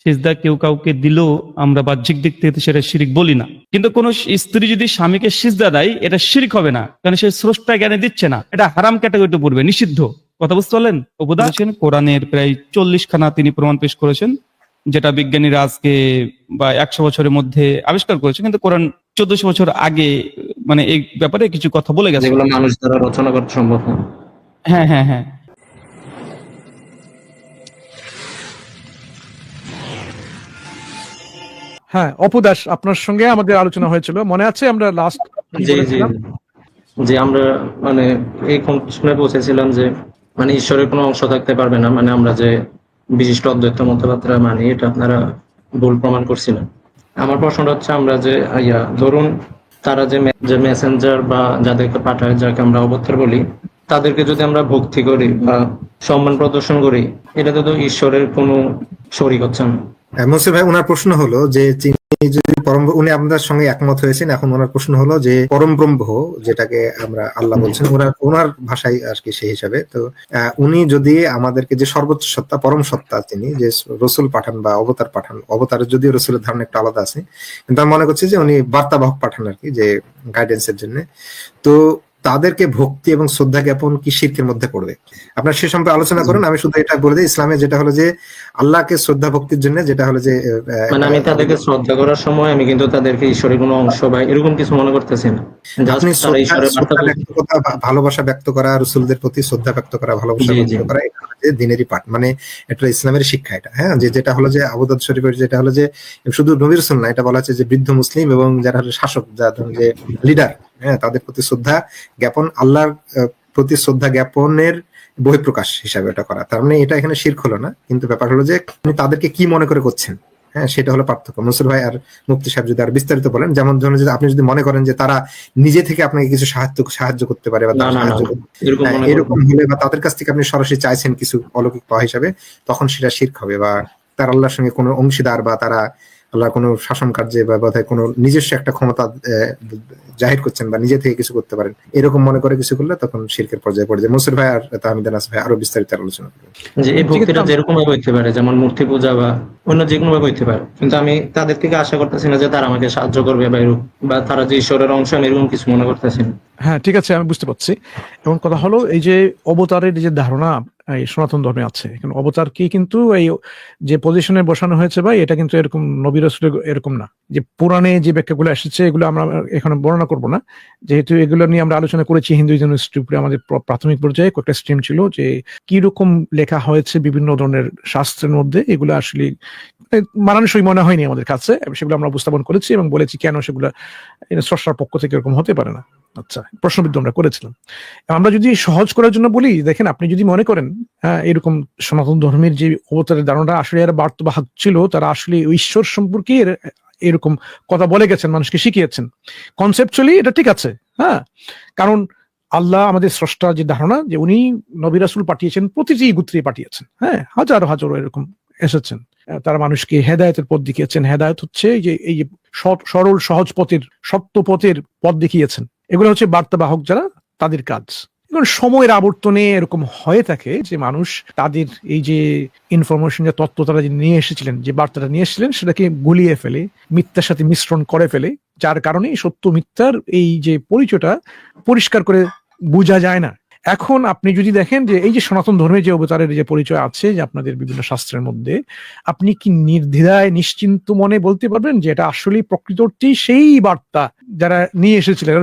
সিজদা কেউ কাউকে দিলেও আমরা বাহ্যিক দিক থেকে সেটা শিরিক বলি না, কিন্তু কোন স্ত্রী যদি স্বামীকে সিজদা দেয় এটা শিরিক হবে না, কারণ সে স্রষ্টা জ্ঞানে দিচ্ছে না, এটা হারাম ক্যাটাগরিতে পড়বে, নিষিদ্ধ। কথা বুঝতে পারলেন? বলেছেন কোরআনের প্রায় 40 খানা তিনি প্রমাণ পেশ করেছেন, যেটা বিজ্ঞানীরা আজকে বা 100 বছরের মধ্যে আবিষ্কার করেছে, কিন্তু কোরআন 1400 বছর আগে মানে এই ব্যাপারে কিছু কথা বলে গেছে, যেগুলো মানুষ দ্বারা রচনা করতে সম্ভব না। হ্যাঁ হ্যাঁ হ্যাঁ। হ্যাঁ, অপুদাস, আপনার সঙ্গে আমাদের আলোচনা হয়েছিল, মনে আছে আমরা লাস্ট জি জি জি, আমরা মানে এই কনক্লুশনে পৌঁছেছিলাম যে মানে ঈশ্বরের কোনো অংশ থাকতে পারবে না, মানে আমরা যে বিশিষ্ট অদ্বৈত মতবাদরা মানি এটা আপনারা ভুল প্রমাণ করছিলেন। আমার প্রশ্নটা হচ্ছে, আমরা যে ধরুন তারা যে মেসেঞ্জার বা যাদেরকে পাঠায়, যাকে আমরা অবতার বলি, তাদেরকে যদি আমরা ভক্তি করি বা সম্মান প্রদর্শন করি, এটাতে তো ঈশ্বরের কোনো শরীক হচ্ছে না। মনসুর ভাই, ওনার প্রশ্ন হলো যে যদি উনি আপনাদের সঙ্গে একমত হয়েছেন, এখন ওনার প্রশ্ন হলো যে পরম ব্রহ্ম যেটাকে আমরা আল্লাহ বলছেন, ওনার ভাষায় আর কি সেই হিসাবে, তো উনি যদি আমাদেরকে যে সর্বোচ্চ সত্তা, পরম সত্তা, তিনি যে রসুল পাঠান বা অবতার পাঠান, অবতারের যদিও রসুলের ধারণা একটু আলাদা আছে, কিন্তু আমি মনে করছি যে উনি বার্তাবাহক পাঠান আর কি, যে গাইডেন্সের জন্য, তো তাদেরকে ভক্তি এবং শ্রদ্ধা জ্ঞাপন কি শিরকের মধ্যে পড়বে? আপনার সে সম্পর্কে আলোচনা করুন। আমি শুধু এটা বলে দিই, ইসলামে যেটা হলো যে আল্লাহকে শ্রদ্ধা ভক্তির জন্য, যেটা হলো যে মানে আমি তাদেরকে শ্রদ্ধা করার সময় আমি কিন্তু তাদেরকে ঈশ্বরের কোনো অংশ বা এরকম কিছু মনে করতেছি না। আপনি ভালোবাসা ব্যক্ত করা, রসুলদের প্রতি শ্রদ্ধা ব্যক্ত করা, ভালোবাসা ব্যক্ত করা, এটা হচ্ছে দিনেরই পাঠ, মানে এটা ইসলামের শিক্ষা এটা। হ্যাঁ, যেটা হলো যে আবু দাউদ শরীফের যেটা হলো যে শুধু নবী রাসূল না, এটা বলা হচ্ছে যে বৃদ্ধ মুসলিম এবং যারা হলো শাসক, যারা যে লিডার, হ্যাঁ, তাদের প্রতি শ্রদ্ধা জ্ঞাপন, আল্লাহর প্রতি শ্রদ্ধা জ্ঞাপনের বহিঃপ্রকাশ হিসাবে এটা করা। তার মানে এটা এখানে শিরক হলো না, কিন্তু ব্যাপার হলো যে আপনি তাদেরকে কি মনে করে করছেন, হ্যাঁ, সেটা হলো পার্থক্য। মনসুর ভাই আর মুফতি সাহেব যদি আর বিস্তারিত বলেন, যেমন ধরুন যদি আপনি যদি মনে করেন যে তারা নিজে থেকে আপনাকে কিছু সাহায্য করতে পারে, বা এরকম হলে, বা তাদের কাছ থেকে আপনি সরাসরি চাইছেন কিছু অলৌকিক পাওয়া হিসাবে, তখন সেটা শিরক হবে, বা তার আল্লাহর সঙ্গে কোনো অংশীদার, বা তারা আল্লাহর কোনো শাসন কার্যে বা বোধহয় কোনো নিজস্ব একটা ক্ষমতা জাহির করছেন, বা নিজে থেকে কিছু করতে পারেন, এরকম মনে করে কিছু করলে তখন শিরকের পর্যায়ে পড়ে যায়। মনসুর ভাই আর তাহমিদ নাস ভাই আরো বিস্তারিত আলোচনা করবেন। যে এই ভক্তিটা যেরকম ভাবে হইতে পারে, যেমন মূর্তি পূজা বা অন্য যে কোনো ভাবে হইতে পারে, কিন্তু আমি তাদের থেকে আশা করতেছি না যে তারা আমাকে সাহায্য করবে বা এরকম, বা তারা যে ঈশ্বরের অংশ, আমি এরকম কিছু মনে করতেছি না। হ্যাঁ, ঠিক আছে, আমি বুঝতে পারছি। এবং কথা হলো এই যে অবতারের যে ধারণা এই সনাতন ধর্মে আছে, এখন অবতারকে কিন্তু এই যে পজিশনে বসানো হয়েছে ভাই, এটা কিন্তু এরকম নবী রাসূলের এরকম না। যে পুরাণে যে ব্যাখ্যাগুলো এসেছে এগুলো আমরা এখানে বর্ণনা করব না, যেহেতু এগুলো নিয়ে আমরা আলোচনা করেছি হিন্দুইজম ইউনিভার্সিটির উপরে। আমাদের প্রাথমিক পর্যায়ে কয়েকটা স্ট্রিম ছিল যে কি রকম লেখা হয়েছে বিভিন্ন ধরনের শাস্ত্রের মধ্যে, এগুলো আসলে মানানসই মনে হয়নি আমাদের কাছে, সেগুলো আমরা উপস্থাপন করেছি এবং বলেছি কেন সেগুলো স্রষ্টার পক্ষ থেকে এরকম হতে পারে না। আচ্ছা, প্রশ্নবিদ্ধ আমরা করেছিলাম। আমরা যদি সহজ করার জন্য বলি, দেখেন আপনি যদি মনে করেন এরকম সনাতন ধর্মের যে অবতারের ধারণা আসলে এরা বার্তাবাহক ছিল, তারা আসলে ঈশ্বর সম্পর্কে এরকম কথা বলে গেছেন, মানুষকে শিখিয়েছেন, কনসেপচুয়ালি এটা ঠিক আছে। হ্যাঁ, কারণ আল্লাহ আমাদের স্রষ্টা যে ধারণা যে উনি নবী রাসূল পাঠিয়েছেন, প্রতিটি গোত্রে পাঠিয়েছেন, হ্যাঁ, হাজারো হাজারো এরকম এসেছেন, তারা মানুষকে হেদায়েতের পথ দেখিয়েছেন। হেদায়েত হচ্ছে যে এই যে সরল সহজ পথের, সত্য পথের পথ দেখিয়েছেন। এগুলো হচ্ছে বার্তাবাহক যারা, তাদের কাজ। এখন সময়ের আবর্তনে এরকম হয়ে থাকে যে মানুষ তাদের এই যে ইনফরমেশন, যে তথ্য তারা যে নিয়ে এসেছিলেন, যে বার্তাটা নিয়ে এসেছিলেন, সেটাকে গুলিয়ে ফেলে, মিথ্যার সাথে মিশ্রণ করে ফেলে, যার কারণে সত্য মিথ্যার এই যে পরিচয়টা পরিষ্কার করে বোঝা যায় না। এখন আপনি যদি দেখেন যে এই যে সনাতন ধর্মের যে অবতারের যে পরিচয় আছে যে আপনাদের বিভিন্ন শাস্ত্রের মধ্যে, আপনি কি নির্দ্বিধায় নিশ্চিন্ত মনে বলতে পারবেন যে এটা আসলে প্রকৃত অর্থেই সেই বার্তা যারা নিয়ে এসেছিলেন?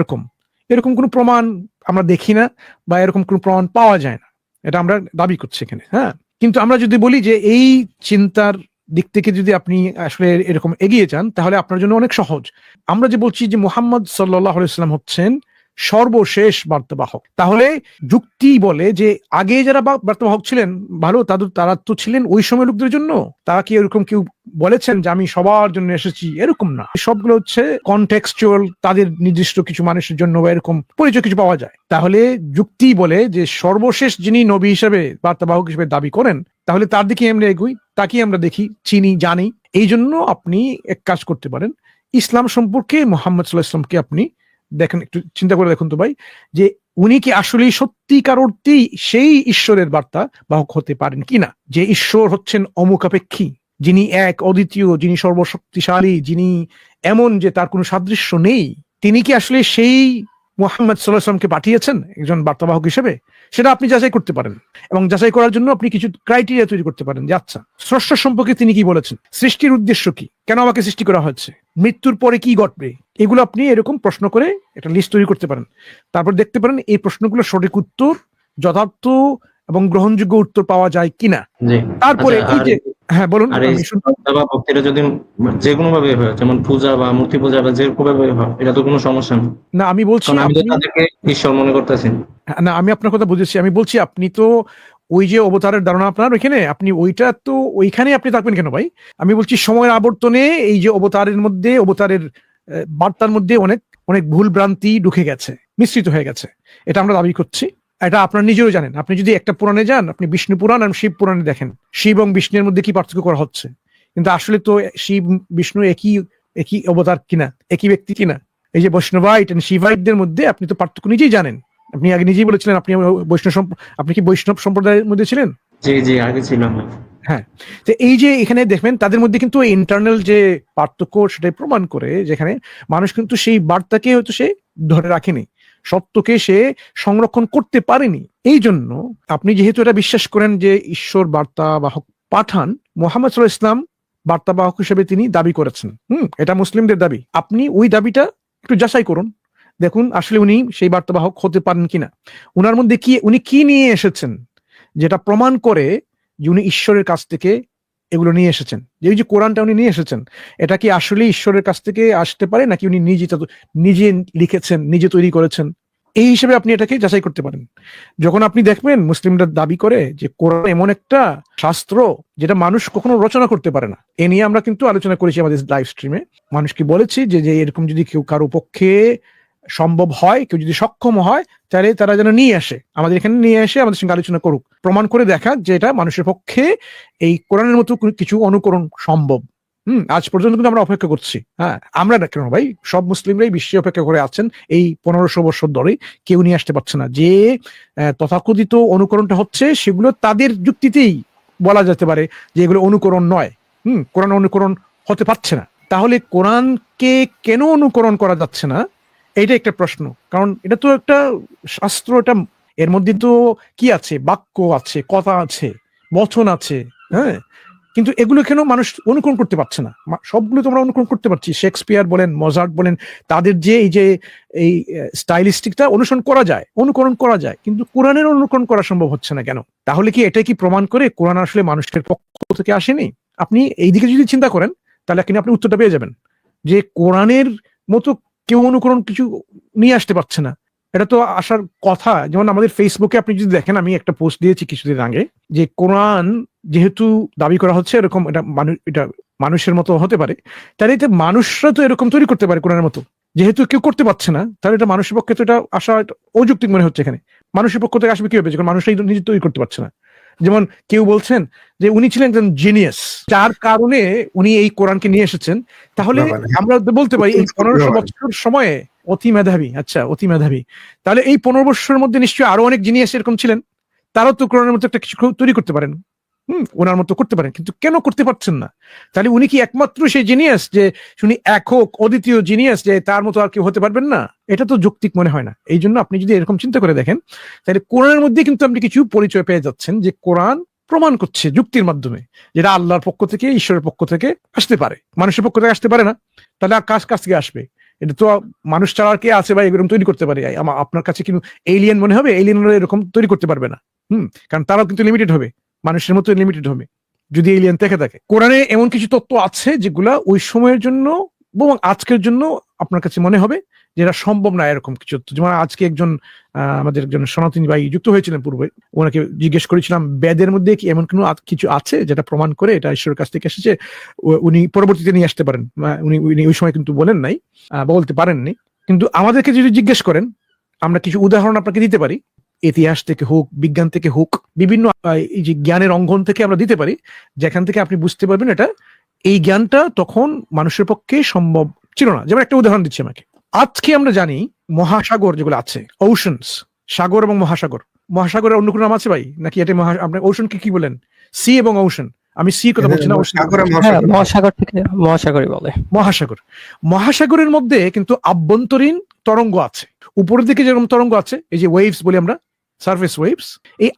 এরকম কোনো প্রমাণ আমরা দেখি না, বা এরকম কোনো প্রমাণ পাওয়া যায় না, এটা আমরা দাবি করছি এখানে। হ্যাঁ, কিন্তু আমরা যদি বলি যে এই চিন্তার দিক থেকে যদি আপনি আসলে এরকম এগিয়ে যান, তাহলে আপনার জন্য অনেক সহজ। আমরা যে বলছি যে মুহাম্মদ সাল্লাল্লাহু আলাইহি ওয়াসাল্লাম হচ্ছেন সর্বশেষ বার্তাবাহক, তাহলে যুক্তি বলে যে আগে যারা বার্তাবাহক ছিলেন ভালো, তারা তো ছিলেন ওই সময় লোকদের জন্য। তারা কি এরকম কেউ বলেছেন যে আমি সবার জন্য এসেছি? এরকম না, সবগুলো হচ্ছে কনটেক্সচুয়াল, তাদের নির্দিষ্ট কিছু মানুষের জন্য বা এরকম পরিচয় কিছু পাওয়া যায়। তাহলে যুক্তি বলে যে সর্বশেষ যিনি নবী হিসেবে, বার্তাবাহক হিসেবে দাবি করেন, তাহলে তার দিকে আমরা এগোই, তাকে আমরা দেখি, চিনি, জানি। এই জন্য আপনি এক কাজ করতে পারেন, ইসলাম সম্পর্কে মুহাম্মদ সাল্লাল্লাহু আলাইহি ওয়াসাল্লামকে আপনি দেখেন, একটু চিন্তা করে দেখুন তো ভাই, যে উনি কি আসলে সত্যিকার অর্থেই সেই ঈশ্বরের বার্তা বাহক হতে পারেন কিনা, যে ঈশ্বর হচ্ছেন অমুখাপেক্ষী, যিনি এক অদ্বিতীয়, যিনি সর্বশক্তিশালী, যিনি এমন যে তার কোনো সাদৃশ্য নেই, তিনি কি আসলে সেই মুহাম্মদ সাল্লাল্লাহু আলাইহি ওয়াসাল্লামকে পাঠিয়েছেন একজন বার্তাবাহক হিসেবে? সেটা আপনি যাচাই করতে পারেন, এবং যাচাই করার জন্য আপনি কিছু ক্রাইটেরিয়া তৈরি করতে পারেন যে আচ্ছা, স্রষ্টা সম্পর্কে তিনি কি বলেছেন, সৃষ্টির উদ্দেশ্য কি, কেন আমাকে সৃষ্টি করা হয়েছে, মৃত্যুর পরে কি ঘটবে, এগুলো আপনি এরকম প্রশ্ন করে একটা লিস্ট তৈরি করতে পারেন। তারপর দেখতে পারেন এই প্রশ্নগুলো সঠিক উত্তর, যথার্থ এবং গ্রহণযোগ্য উত্তর পাওয়া যায় কিনা। জি। তারপরে আচ্ছা, এই যে হ্যাঁ বলুন, আর এই আমি শ্রদ্ধা বা ভক্তিটা যদি যে কোনো ভাবে হয়, যেমন পূজা বা মূর্তি পূজা বা যে কোনো ভাবে হয়, এটা তো কোনো সমস্যা না, না আমি বলছি কারণ আমি তো আপনি, তাদেরকে ঈশ্বর মনে করতেছি। না আমি আপনার কথা বুঝেছি, আমি বলছি আপনি তো ওই যে অবতারের ধারণা আপনার ওইখানে, আপনি ওইটা তো ওইখানে আপনি থাকবেন কেন ভাই? আমি বলছি সময়ের আবর্তনে এই যে অবতারের মধ্যে, অবতারের বার্তার মধ্যে অনেক অনেক ভুল ভ্রান্তি ঢুকে গেছে, মিশ্রিত হয়ে গেছে, এটা আমরা দাবি করছি। এটা আপনার নিজেরও জানেন, আপনি যদি একটা পুরাণে যান, আপনি বিষ্ণু পুরাণ আর শিব পুরাণে দেখেন শিব এবং বিষ্ণুর মধ্যে কি পার্থক্য করা হচ্ছে, কিন্তু আসলে তো শিব বিষ্ণু একই একই অবতার কিনা, একই ব্যক্তি কিনা। এই যে বৈষ্ণবাইট এন্ড শিবাইটদের মধ্যে আপনি তো পার্থক্য নিজেই জানেন, আপনি আগে নিজেই বলেছিলেন আপনি আপনি কি বৈষ্ণব সম্প্রদায়ের মধ্যে ছিলেন? জি জি, আগে ছিলাম। হ্যাঁ, তো এই যে এখানে দেখবেন তাদের মধ্যে কিন্তু ইন্টারনাল যে পার্থক্য সেটাই প্রমাণ করে, যেখানে মানুষ কিন্তু সেই বার্তাকে হয়তো সে ধরে রাখেনি, সত্যকে সে সংরক্ষণ করতে পারেনি। এই জন্য আপনি যেহেতু এটা বিশ্বাস করেন যে ঈশ্বর বার্তা বাহক পাঠান, মুহাম্মদ সাল্লাল্লাহু আলাইহি ওয়াসাল্লাম বার্তাবাহক হিসেবে তিনি দাবি করেছেন, এটা মুসলিমদের দাবি, আপনি ওই দাবিটা একটু যাচাই করুন, দেখুন আসলে উনি সেই বার্তাবাহক হতে পারেন কিনা, উনার মধ্যে কি, উনি কি নিয়ে এসেছেন যেটা প্রমাণ করে যে উনি ঈশ্বরের কাছ থেকে এগুলো নিয়ে এসেছেন। যে এই যে কোরআনটা উনি নিয়ে এসেছেন, এটা কি আসলে ঈশ্বরের কাছ থেকে আসতে পারে, নাকি উনি নিজে লিখেছেন, নিজে তৈরি করেছেন, এই হিসেবে আপনি এটাকে যাচাই করতে পারেন। যখন আপনি দেখবেন মুসলিমরা দাবি করে যে কোরআন এমন একটা শাস্ত্র যেটা মানুষ কখনো রচনা করতে পারে না, এ নিয়ে আমরা কিন্তু আলোচনা করেছি আমাদের লাইভ স্ট্রিমে, মানুষকে বলেছি যে এরকম যদি কেউ কারো পক্ষে সম্ভব হয়, কেউ যদি সক্ষম হয়, তাহলে তারা যেন নিয়ে আসে, আমাদের এখানে নিয়ে এসে আমাদের সঙ্গে আলোচনা করুক, প্রমাণ করে দেখা যে এটা মানুষের পক্ষে এই কোরআনের মতো কিছু অনুকরণ সম্ভব। আজ পর্যন্ত কিন্তু আমরা অপেক্ষা করছি। হ্যাঁ, আমরা না কেন ভাই, সব মুসলিমরাই বিশ্বে অপেক্ষা করে আছেন এই 1500 বছর ধরে, কেউ নিয়ে আসতে পারছে না। যে তথাকথিত অনুকরণটা হচ্ছে সেগুলো তাদের যুক্তিতেই বলা যেতে পারে যে এগুলো অনুকরণ নয়, কোরআন অনুকরণ হতে পারছে না। তাহলে কোরআনকে কেন অনুকরণ করা যাচ্ছে না, এইটা একটা প্রশ্ন। কারণ এটা তো একটা শাস্ত্র, এটা এর মধ্যে তো কি আছে, বাক্য আছে, কথা আছে, বচন আছে, হ্যাঁ, কিন্তু এগুলো কেন মানুষ অনুকরণ করতে পারছে না? সবগুলো তো আমরা অনুকরণ করতে পারছি, শেক্সপিয়ার বলেন, মজার্ট বলেন, তাদের যে এই স্টাইলিস্টিকটা অনুকরণ করা যায়, কিন্তু কোরআনের অনুকরণ করা সম্ভব হচ্ছে না কেন? তাহলে কি এটা কি প্রমাণ করে কোরআন আসলে মানুষের পক্ষ থেকে আসেনি? আপনি এইদিকে যদি চিন্তা করেন, তাহলে আপনি উত্তরটা পেয়ে যাবেন যে কোরআনের মতো কেউ অনুকরণ কিছু নিয়ে আসতে পারছে না, এটা তো আসার কথা। যেমন আমাদের ফেসবুকে আপনি যদি দেখেন, আমি একটা পোস্ট দিয়েছি কিছুদিন আগে, যে কোরআন যেহেতু দাবি করা হচ্ছে এরকম এটা মানুষের মতো হতে পারে, তাহলে এটা মানুষরা তো এরকম তৈরি করতে পারে কোরআনের মতো, যেহেতু কেউ করতে পারছে না, তাহলে এটা মানুষের পক্ষে তো এটা আসা অযৌক্তিক মনে হচ্ছে। এখানে মানুষের পক্ষ থেকে আসবে কি হবে যখন মানুষরাই নিজে তৈরি করতে পারছে না? যেমন কেউ বলছেন যে উনি ছিলেন একজন জিনিয়াস, যার কারণে উনি এই কোরআনকে নিয়ে এসেছেন, তাহলে আমরা বলতে পারি এই 1500 বছর সময়ে অতি মেধাবী, আচ্ছা অতি মেধাবী, তাহলে এই 15 বছরের মধ্যে নিশ্চয়ই আরো অনেক জিনিয়াস এরকম ছিলেন, তারাও তো কোরআনের মতো একটা কিছু তৈরি করতে পারেন, ওনার মতো করতে পারেন, কিন্তু কেন করতে পারছেন না? তাহলে উনি কি একমাত্র সেই জিনিয়াস যে উনি একক অদ্বিতীয় জিনিয়াস, যে তার মতো আর কেউ হতে পারবেন না? এটা তো যৌক্তিক মনে হয় না। এই জন্য আপনি যদি এরকম চিন্তা করে দেখেন, তাহলে কোরআনের মধ্যে কিন্তু আপনি কিছু পরিচয় পেয়ে যাচ্ছেন যে কোরআন প্রমাণ করছে যুক্তির মাধ্যমে যেটা আল্লাহর পক্ষ থেকে, ঈশ্বরের পক্ষ থেকে আসতে পারে, মানুষের পক্ষ থেকে আসতে পারে না। তাহলে আর কাছ থেকে আসবে? এটা তো মানুষ ছাড়া আর কে আছে বা এরকম তৈরি করতে পারে? আপনার কাছে কিন্তু এলিয়েন মনে হবে? এলিয়েনরা এরকম তৈরি করতে পারবে না, কারণ তারাও কিন্তু লিমিটেড হবে, মানুষের মতো লিমিটেড হবে যদি এলিয়েন থেকে থাকে। কোরআনে এমন কিছু তত্ত্ব আছে যেগুলা ওই সময়ের জন্য এবং আজকের জন্য আপনার কাছে মনে হবে যেটা সম্ভব না এরকম কিছু। যেমন আজকে আমাদের একজন সনাতনী ভাই যুক্ত হয়েছিলেন পূর্বে, ওনাকে জিজ্ঞেস করেছিলাম বেদের মধ্যে কি এমন কোনো কিছু আছে যেটা প্রমাণ করে এটা ঈশ্বরের কাছ থেকে এসেছে, উনি পরবর্তীতে নিয়ে আসতে পারেন। উনি ওই সময় কিন্তু বলেন নাই, বলতে পারেননি। কিন্তু আমাদেরকে যদি জিজ্ঞেস করেন, আমরা কিছু উদাহরণ আপনাকে দিতে পারি, ইতিহাস থেকে হোক, বিজ্ঞান থেকে হোক, বিভিন্ন এই যে জ্ঞানের অঙ্গন থেকে আমরা দিতে পারি, যেখান থেকে আপনি বুঝতে পারবেন এটা এই জ্ঞানটা তখন মানুষের পক্ষে সম্ভব ছিল না। যেমন একটা উদাহরণ দিচ্ছি আমাকে, আজকে আমরা জানি মহাসাগর যেগুলো আছে, ওশনস, সাগর এবং মহাসাগরের অন্য কোনো নাম আছে ভাই নাকি? এটা আপনার ওশনকে কি বলেন? সি এবং ওশন, আমি সি কথা বলছি না, অবশ্যই সাগর আর হ্যাঁ, মহাসাগর। মহাসাগর থেকে মহাসাগরই বলে। মহাসাগর। মহাসাগরের মধ্যে কিন্তু আভ্যন্তরীণ তরঙ্গ আছে, উপরের দিকে যেরকম তরঙ্গ আছে, এই যে ওয়েভস বলি আমরা, সারফেস ওয়েভস, এই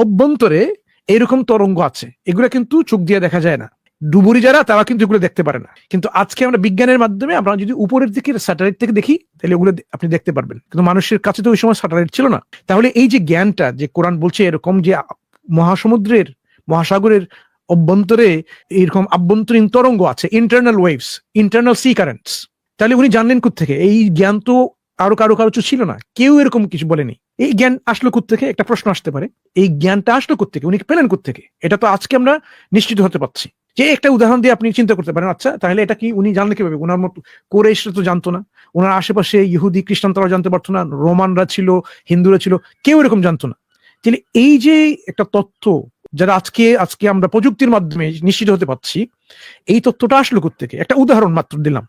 অভ্যন্তরে এরকম তরঙ্গ আছে। এগুলো কিন্তু চোখ দিয়ে দেখা যায় না, ডুবুরি যারা তারা কিন্তু এগুলো দেখতে পারে না। কিন্তু আজকে আমরা বিজ্ঞানের মাধ্যমে আমরা যদি উপরের দিকে স্যাটেলাইট থেকে দেখি তাহলে ওগুলো আপনি দেখতে পারবেন, কিন্তু মানুষের কাছে তো ওই সময় স্যাটেলাইট ছিল না। তাহলে এই যে জ্ঞানটা যে কোরআন বলছে এরকম যে মহাসাগরের অভ্যন্তরে এরকম আভ্যন্তরীণ তরঙ্গ আছে, internal waves, internal sea currents, তাহলে উনি জানলেন কোত্থেকে? এই জ্ঞান তো আরো কারো ছিল না, কেউ এরকম কিছু বলেনি। এই জ্ঞান আসলো কোত্থেকে? একটা প্রশ্ন আসতে পারে, এই জ্ঞানটা আসলো কোত্থেকে, উনি পেলেন কোত্থেকে? এটা তো আজকে আমরা নিশ্চিত হতে পারছি। যে একটা উদাহরণ দিয়ে আপনি চিন্তা করতে পারেন, আচ্ছা তাহলে এটা কি উনি জানলে কিভাবে? ওনার মতো কোরাইশরা তো জানতো না, ওনার আশেপাশে ইহুদি খ্রিস্টান তারা জানতে পারতো না, রোমানরা ছিল, হিন্দুরা ছিল, কেউ এরকম জানতো না। তাহলে এই যে একটা তথ্য যারা আজকে আমরা প্রযুক্তির মাধ্যমে নিশ্চিত হতে পারছি, এই তথ্যটা আসলো কোত্থেকে? একটা উদাহরণ মাত্র দিলাম।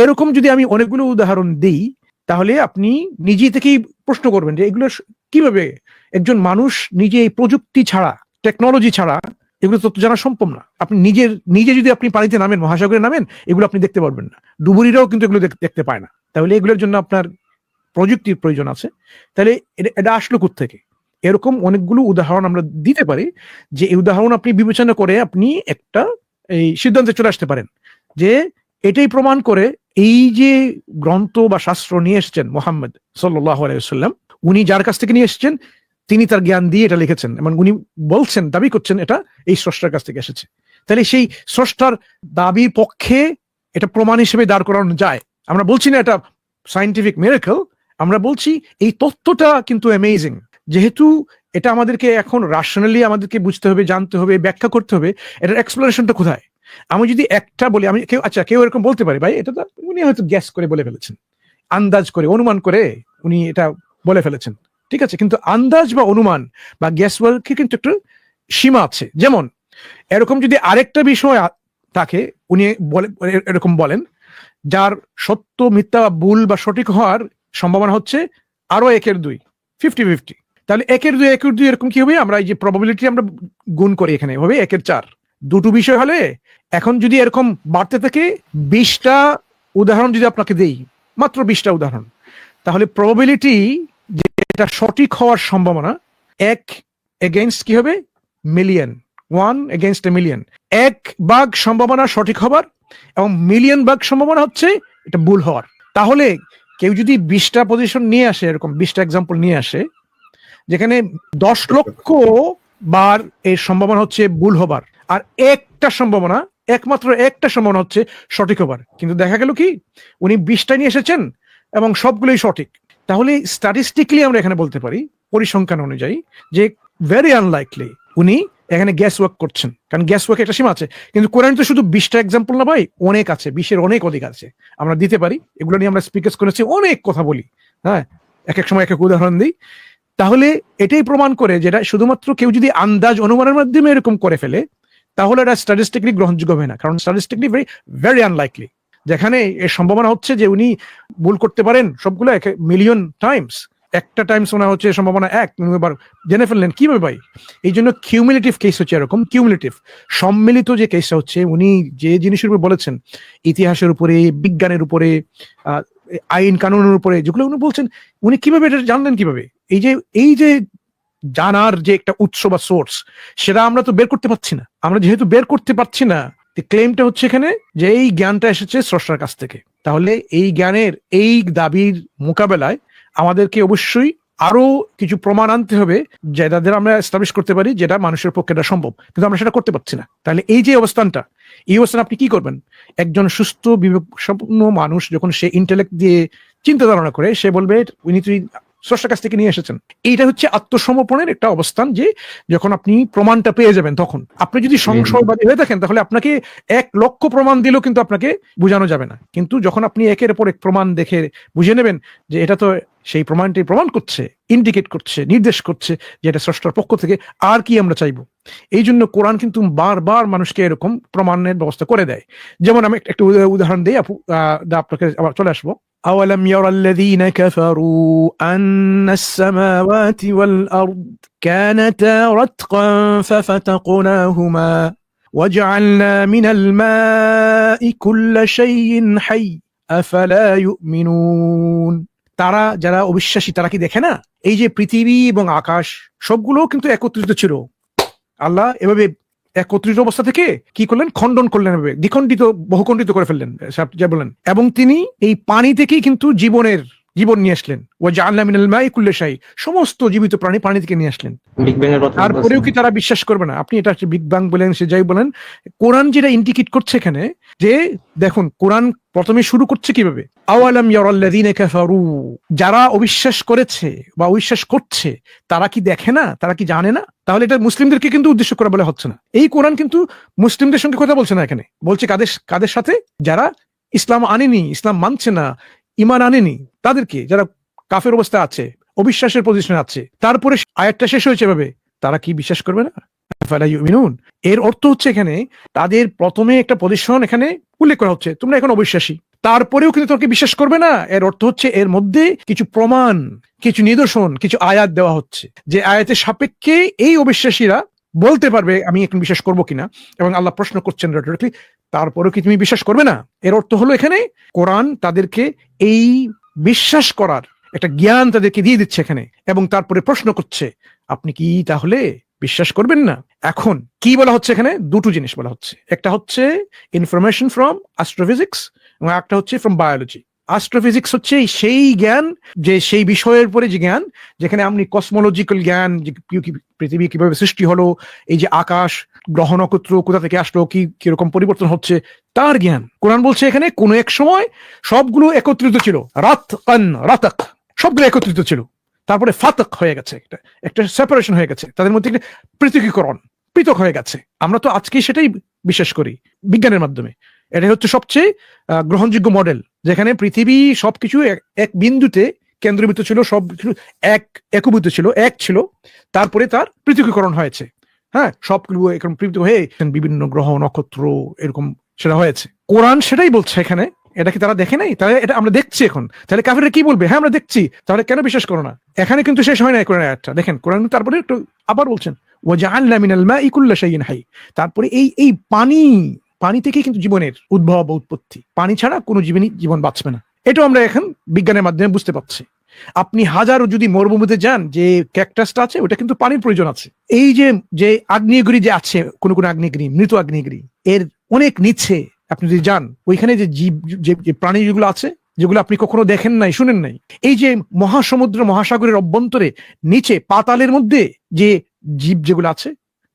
এরকম যদি আমি অনেকগুলো উদাহরণ দিই তাহলে আপনি নিজে থেকেই প্রশ্ন করবেন যে এগুলো কিভাবে একজন মানুষ নিজে এই প্রযুক্তি ছাড়া, টেকনোলজি ছাড়া এগুলো তথ্য জানা সম্ভব না। আপনি নিজে যদি আপনি পানিতে নামেন, মহাসাগরে নামেন, এগুলো আপনি দেখতে পারবেন না। ডুবুরিরাও কিন্তু এগুলো দেখতে পায় না। তাহলে এগুলোর জন্য আপনার প্রযুক্তির প্রয়োজন আছে। তাহলে এটা আসলো কোত্থেকে? এরকম অনেকগুলো উদাহরণ আমরা দিতে পারি, যে এই উদাহরণ আপনি বিবেচনা করে আপনি একটা এই সিদ্ধান্তে চলে আসতে পারেন যে এটাই প্রমাণ করে এই যে গ্রন্থ বা শাস্ত্র নিয়ে এসেছেন মুহাম্মদ সাল্লাল্লাহু আলাইহি ওয়াসাল্লাম, উনি যার কাছ থেকে নিয়ে এসেছেন তিনি তার জ্ঞান দিয়ে এটা লিখেছেন এবং উনি বলছেন, দাবি করছেন এটা এই স্রষ্টার কাছ থেকে এসেছে। তাহলে সেই স্রষ্টার দাবির পক্ষে এটা প্রমাণ হিসেবে দাঁড় করানো যায়। আমরা বলছি না এটা সায়েন্টিফিক মিরাকল, আমরা বলছি এই তথ্যটা কিন্তু অ্যামেজিং। যেহেতু এটা আমাদেরকে এখন রাশনালি আমাদেরকে বুঝতে হবে, জানতে হবে, ব্যাখ্যা করতে হবে, এটার এক্সপ্লেনেশনটা কোথায়? আমি যদি একটা বলি, আমি কেউ এরকম বলতে পারে ভাই এটা তো উনি হয়তো গ্যাস করে বলে ফেলেছেন, আন্দাজ করে, অনুমান করে উনি এটা বলে ফেলেছেন, ঠিক আছে, কিন্তু আন্দাজ বা অনুমান বা গ্যাস ওয়ার্কের কিন্তু একটু সীমা আছে। যেমন এরকম যদি আরেকটা বিষয় থাকে, উনি এরকম বলেন যার সত্য, মিথ্যা, ভুল বা সঠিক হওয়ার সম্ভাবনা হচ্ছে আরো 1/2, 50-50, তাহলে 1/2 এরকম কি হবে? আমরা এই যে প্রবাবিলিটি আমরা গুণ করি, এখানে হবে 1/4। দুটো বিষয় হলে এখন যদি এরকম বাড়তে থাকে, 20টা উদাহরণ যদি আপনাকে দেই, মাত্র 20টা উদাহরণ, তাহলে প্রবাবিলিটি যে এটা সঠিক হওয়ার সম্ভাবনা 1 এগেইনস্ট কি হবে? Million, 1 against a million. 1 ভাগ সম্ভাবনা সঠিক হবার এবং মিলিয়ন ভাগ সম্ভাবনা হচ্ছে এটা ভুল হওয়ার। তাহলে কেউ যদি 20টা পজিশন নিয়ে আসে, এরকম 20টা এক্সাম্পল নিয়ে আসে, যেখানে 10 লক্ষ বার এর সম্ভাবনা হচ্ছে ভুল হবার, আর একমাত্র একটা সম্ভাবনা হচ্ছে সঠিক হবার, কিন্তু দেখা গেল কি উনি 20টা নিয়ে এসেছেন এবং সবগুলোই সঠিক। তাহলে স্ট্যাটিস্টিক্যালি আমরা এখানে বলতে পারি, পরিসংখ্যান অনুযায়ী, যে ভেরি আনলাইকলি উনি এখানে গ্যাস ওয়ার্ক করছেন, কারণ গ্যাস ওয়ার্ক একটা সীমা আছে। কিন্তু কোরআন তো শুধু 20টা এক্সাম্পল না ভাই, অনেক আছে, 20-এর অনেক অধিক আছে, আমরা দিতে পারি। এগুলো নিয়ে আমরা স্পিকার্স করেছি, অনেক কথা বলি, হ্যাঁ, এক সময় এক উদাহরণ দিই। তাহলে এটাই প্রমাণ করে যেটা শুধুমাত্র কেউ যদি আন্দাজ অনুমানের মাধ্যমে এরকম করে ফেলে, তাহলে এটা স্ট্যাটিস্টিক্যালি গ্রহণযোগ্য হবে না, কারণ স্ট্যাটিস্টিক্যালি ভেরি আনলাইকলি। যেখানে এর সম্ভাবনা হচ্ছে যে উনি ভুল করতে পারেন সবগুলো মিলিয়ন টাইমস, একটা টাইমস মনে হচ্ছে সম্ভাবনা 1, এবার জেনে ফেললেন কিভাবে ভাই? এই জন্য কিউমুলেটিভ কেস হচ্ছে এরকম, কিউমুলেটিভ সম্মিলিত যে কেসটা হচ্ছে, উনি যে জিনিসের উপর বলেছেন, ইতিহাসের উপরে, বিজ্ঞানের উপরে, আইন কানুনের উপরে, যেগুলো উনি বলছেন, উনি কিভাবে এটা জানলেন? কিভাবে? এই যে জানার যে একটা উৎস বা সোর্স, সেটা আমরা তো বের করতে পারছি না। আমরা যেহেতু বের করতে পারছি না, ক্লেমটা হচ্ছে এখানে যে এই জ্ঞানটা এসেছে স্রষ্টার কাছ থেকে। তাহলে এই জ্ঞানের এই দাবির মোকাবেলায় আমাদেরকে অবশ্যই আরো কিছু প্রমাণ আনতে হবে, যেটা আমরা এস্টাবলিশ করতে পারি, যেটা মানুষের পক্ষে এটা সম্ভব, কিন্তু আমরা সেটা করতে পারছি না। তাহলে এই যে অবস্থানটা, এই অবস্থানে আপনি কি করবেন? একজন সুস্থ বিবেকসম্পন্ন মানুষ যখন সে ইন্টেলেক্ট দিয়ে চিন্তা ধারণা করে, সে বলবে উনি তুই স্রষ্টার কাছ থেকে নিয়ে এসেছেন। এইটা হচ্ছে আত্মসমর্পণের একটা অবস্থান, যে যখন আপনি প্রমাণটা পেয়ে যাবেন, তখন আপনি যদি সংশয়বাদী হয়ে থাকেন, তাহলে আপনাকে 1 লক্ষ প্রমাণ দিলেও কিন্তু আপনাকে বোঝানো যাবে না। কিন্তু যখন আপনি একের পর এক প্রমাণ দেখে বুঝে নেবেন যে এটা তো সেই প্রমাণটি প্রমাণ করছে, ইন্ডিকেট করছে, নির্দেশ করছে যে এটা স্রষ্টার পক্ষ থেকে, আর কি আমরা চাইবো? এই জন্য কোরআন কিন্তু বারবার মানুষকে এরকম প্রমাণের ব্যবস্থা করে দেয়। যেমন আমি একটা উদাহরণ দিই, আপনাকে আবার চলে আসবো। أولم يرى الذين كفروا أن السماوات والأرض كانتا رتقا ففتقناهما وجعلنا من الماء كل شيء حي أفلا يؤمنون তারা যারা অবিশ্বাসী তারা কি দেখে না এই যে পৃথিবী এবং আকাশ সবগুলো কিন্তু একত্রিত ছিল আল্লাহ এভাবে একত্রিত অবস্থা থেকে কি করলেন খণ্ডন করলেন এভাবে দ্বিখণ্ডিত বহুখণ্ডিত করে ফেললেন যা বলেন এবং তিনি এই পানি থেকেই কিন্তু জীবন নিয়ে আসলেন ওয়া জাআলনা মিনাল মাই কুল্লি শাই সমস্ত জীবিত প্রাণী পানি থেকে নিয়ে আসলেন বিগ ব্যাং এর কথা তারপরেও কি তারা বিশ্বাস করবে না আপনি এটা বিগ ব্যাং বলেন সে যাই বলেন কোরআন যেটা ইন্ডিকেট করছে এখানে যে দেখুন কোরআন প্রথমে শুরু করছে কিভাবে আওয়ালাম ইয়ারাল্লাযীনা কাফারু যারা অবিশ্বাস করেছে বা অবিশ্বাস করছে তারা কি দেখে না তারা কি জানে না তাহলে এটা মুসলিমদেরকে কিন্তু উদ্দেশ্য করে বলা হচ্ছে না এই কোরআন কিন্তু মুসলিমদের সঙ্গে কথা বলছে না এখানে বলছে কাদের সাথে যারা ইসলাম আনেনি ইসলাম মানছে না ঈমান আনেনি তাদেরকে যারা কাফের অবস্থা আছে অবিশ্বাসের পজিশনে আছে তারপরে আয়াতটা শেষ হয়েছে ভাবে তারা কি বিশ্বাস করবে না ফালা ইউমিনুন এর অর্থ হচ্ছে এখানে তাদের প্রথমে একটা পজিশন এখানে উল্লেখ করা হচ্ছে তোমরা এখন অবিশ্বাসী তারপরেও কিন্তু তোমাকে বিশ্বাস করবে না এর অর্থ হচ্ছে এর মধ্যে কিছু প্রমাণ কিছু নিদর্শন কিছু আয়াত দেওয়া হচ্ছে যে আয়াতের সাপেক্ষে এই অবিশ্বাসীরা বলতে পারবে আমি এখন বিশ্বাস করবো কিনা এবং আল্লাহ প্রশ্ন করছেন রেটরিক্যালি তারপরেও কি তুমি বিশ্বাস করবে না এর অর্থ হলো এখানে কোরআন তাদেরকে এই বিশ্বাস করার একটা জ্ঞান তাদেরকে দিয়ে দিচ্ছে এখানে এবং তারপরে প্রশ্ন করছে আপনি কি তাহলে বিশ্বাস করবেন না এখন কি বলা হচ্ছে এখানে দুটো জিনিস বলা হচ্ছে একটা হচ্ছে ইনফরমেশন ফ্রম অ্যাস্ট্রোফিজিক্স এবং একটা হচ্ছে ফ্রম বায়োলজি অ্যাস্ট্রোফিজিক্স হচ্ছে সেই জ্ঞান যে সেই বিষয়ের পরে যে জ্ঞান যেখানে আপনি কসমোলজিক্যাল জ্ঞান যে পৃথিবী কিভাবে সৃষ্টি হলো এই যে আকাশ গ্রহ নক্ষত্র কোথা থেকে আসলো কিরকম পরিবর্তন হচ্ছে তার জ্ঞান কোরআন বলছে এখানে কোনো এক সময় সবগুলো একত্রিত ছিল রাতক সবগুলো একত্রিত ছিল তারপরে ফাতক হয়ে গেছে একটা সেপারেশন হয়ে গেছে তাদের মধ্যে একটা পৃথকীকরণ পৃথক হয়ে গেছে আমরা তো আজকে সেটাই বিশ্বাস করি বিজ্ঞানের মাধ্যমে এটাই হচ্ছে সবচেয়ে গ্রহণযোগ্য মডেল যেখানে পৃথিবী সবকিছু এক বিন্দুতে কেন্দ্রীভূত ছিল সব কিছু একীভূত ছিল এক ছিল তারপরে তার পৃথকীকরণ হয়েছে হ্যাঁ সবগুলো এখন পৃথক হয়ে বিভিন্ন গ্রহ নক্ষত্র এরকম সেটা হয়েছে কোরআন সেটাই বলছে এখানে এটা কি তারা দেখে নাই তাহলে এটা আমরা দেখছি এখন তাহলে কাফিররা কি বলবে হ্যাঁ আমরা দেখছি তাহলে কেন বিশ্বাস করো না এখানে কিন্তু শেষ হয় না কোরআন আয়াতটা দেখেন কোরআন তারপরে একটু আবার বলছেন ওয়া জাআলনা মিনাল মাই কুল্লি শাইইন হাই তারপরে এই পানি থেকেই কিন্তু জীবনের উদ্ভব বা উৎপত্তি পানি ছাড়া কোনো জীবন বাঁচবে না এটাও আমরা এখন বিজ্ঞানের মাধ্যমে বুঝতে পারছি আপনি হাজারো যদি মরুভূমিতে যান যে ক্যাকটাসটা আছে ওটা কিন্তু পানির প্রয়োজন আছে এই যে আগ্নেয়গিরি যে আছে কোন আগ্নেয়গিরি মৃত আগ্নেয়গিরি এর অনেক নিচে আপনি যদি যান ওইখানে যে জীব যে প্রাণী যেগুলো আছে যেগুলো আপনি কখনো দেখেন নাই শুনেন নাই এই যে মহাসমুদ্র মহাসাগরের অভ্যন্তরে নিচে পাতালের মধ্যে যে জীব যেগুলো আছে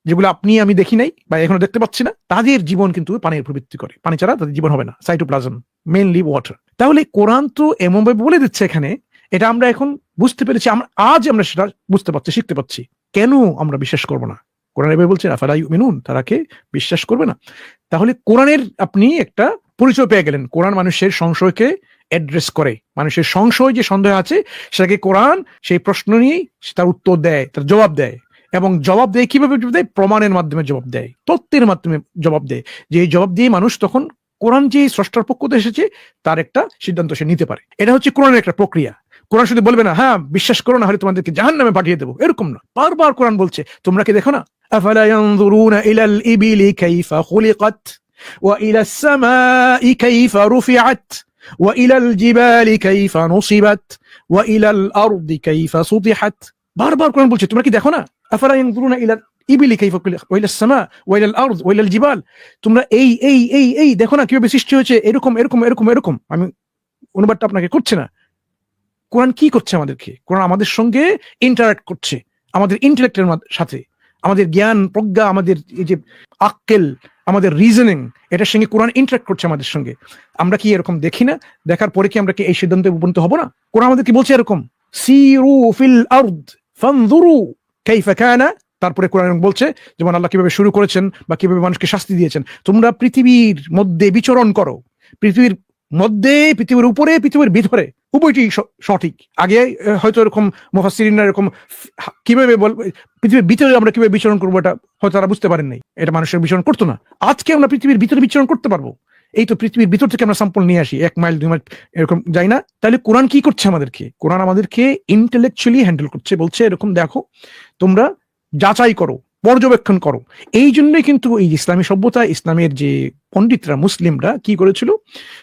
যেগুলো আমি দেখি নাই বা এখনো দেখতে পাচ্ছি না তাদের জীবন কিন্তু পানির উপর ভিত্তি করে পানি ছাড়া তাদের জীবন হবে না সাইটোপ্লাজম মেইনলি ওয়াটার তাহলে কোরআন তো এমনভাবে বলে দিচ্ছে এখানে এটা আমরা এখন বুঝতে পেরেছি আমরা সেটা বুঝতে পারছি শিখতে পাচ্ছি কেন আমরা বিশ্বাস করবো না কোরআন এভাবে বলছে আফালা ইউমিনুন তারাকে বিশ্বাস করবে না তাহলে কোরআনের আপনি একটা পরিচয় পেয়ে গেলেন কোরআন মানুষের সংশয়কে অ্যাড্রেস করে মানুষের সংশয় যে সন্দেহ আছে সেটাকে কোরআন সেই প্রশ্ন নিয়ে তার উত্তর দেয় তার জবাব দেয় এবং জবাব দেয় কিভাবে দেয় প্রমাণের মাধ্যমে জবাব দেয় তথ্যের মাধ্যমে জবাব দেয় যে এই জবাব দিয়ে মানুষ তখন কোরআন যে স্রষ্টার পক্ষ থেকে এসেছে তার একটা সিদ্ধান্ত সে নিতে পারে এটা হচ্ছে কোরআনের একটা প্রক্রিয়া কোরআন শুধু বলবে না হ্যাঁ বিশ্বাস করো না হলে তোমাদেরকে জাহান্নামে পাঠিয়ে দেবো এরকম না বারবার কোরআন বলছে তোমরা কি দেখো না আফালা ইয়ানজুরুনা ইলাল ইবিলি কাইফা খুলিকাত ওয়া ইলাস সামাই কাইফা রুফিআত ওয়া ইলাল জিবালি কাইফা নুসিবাত ওয়া ইলাল আরদি কাইফা সুতিহাত বারবার কোরআন বলছে তোমরা কি দেখো না আফালা ইয়ানজুরুনা ইলাল ইবিলি কাইফা খুলিকাত ওয়া ইলাস সামা ওয়া ইলাল আরদ ওয়া ইলাল জিবাল তোমরা এই দেখো না কিভাবে সৃষ্টি হয়েছে এরকম আমি অনুবাদটা আপনাকে করছি না কোরআন কি করছে আমাদেরকে কোরআন আমাদের সঙ্গে ইন্টারঅ্যাক্ট করছে আমাদের ইন্টেলেক্টের সাথে আমাদের জ্ঞান প্রজ্ঞা আমাদের এই যে আক্কেল আমাদের রিজনিং এটার সঙ্গে কোরআন ইন্টারঅ্যাক্ট করছে আমাদের সঙ্গে আমরা কি এরকম দেখি না দেখার পরে কি আমরা কি এই সিদ্ধান্তে উপনীত হব না কোরআন আমাদের কি বলছে এরকম সিরু ফিল আরদ ফানজুরু কাইফা কানা তারপরে কোরআন বলছে যেমন আল্লাহ কিভাবে শুরু করেছেন বা কিভাবে মানুষকে শাস্তি দিয়েছেন তোমরা পৃথিবীর মধ্যে বিচরণ করো পৃথিবীর মধ্যে পৃথিবীর উপরে পৃথিবীর ভিতরে উভয়টি সঠিক আগে হয়তো এরকম মুফাসসিরিনরা এরকম কিভাবে পৃথিবীর ভিতরে আমরা কিভাবে বিচরণ করবো এটা হয়তো তারা বুঝতে পারেন নাই এটা মানুষের বিচরণ করতো না আজকে আমরা পৃথিবীর ভিতরে বিচরণ করতে পারবো এই তো পৃথিবীর ভিতর থেকে আমরা স্যাম্পল নিয়ে আসি, 1 মাইল 2 মাইল এরকম যাই না। তাহলে কোরআন কি করছে আমাদেরকে? কোরআন আমাদেরকে ইন্টেলেকচুয়ালি হ্যান্ডেল করছে, বলছে এরকম দেখো, তোমরা যাচাই করো, পর্যবেক্ষণ করো। এই জন্যই কিন্তু এই ইসলামী সভ্যতা, ইসলামের যে পণ্ডিতরা, মুসলিমরা কি করেছিল,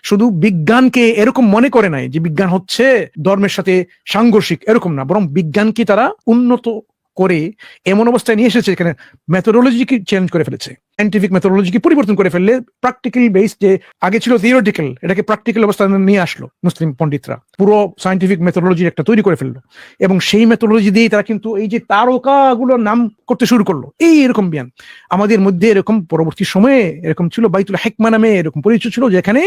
শুধু বিজ্ঞানকে এরকম মনে করে নাই যে বিজ্ঞান হচ্ছে ধর্মের সাথে সাংঘর্ষিক, এরকম না, বরং বিজ্ঞানকে তারা উন্নত করে এমন অবস্থায় নিয়ে এসেছে এখানে মেথোডোলজিকে চেঞ্জ করে ফেলেছে, সাইন্টিফিক মেথোডোলজিকে পরিবর্তন করে ফেললে প্র্যাকটিক্যাল বেস, যে আগে ছিল থিওরিটিক্যাল, এটাকে প্র্যাকটিক্যাল অবস্থায় নিয়ে আসলো মুসলিম পণ্ডিতরা, পুরো সাইন্টিফিক মেথোডোলজি একটা তৈরি করে ফেললো। এবং সেই মেথোডোলজি দিয়ে তারা কিন্তু এই যে তারকাগুলোর নাম করতে শুরু করলো, এই এরকম জ্ঞান আমাদের মধ্যে এরকম পরবর্তী সময়ে এরকম ছিল। বাইতুল হিকমা নামে এরকম পরিচয় ছিল, যেখানে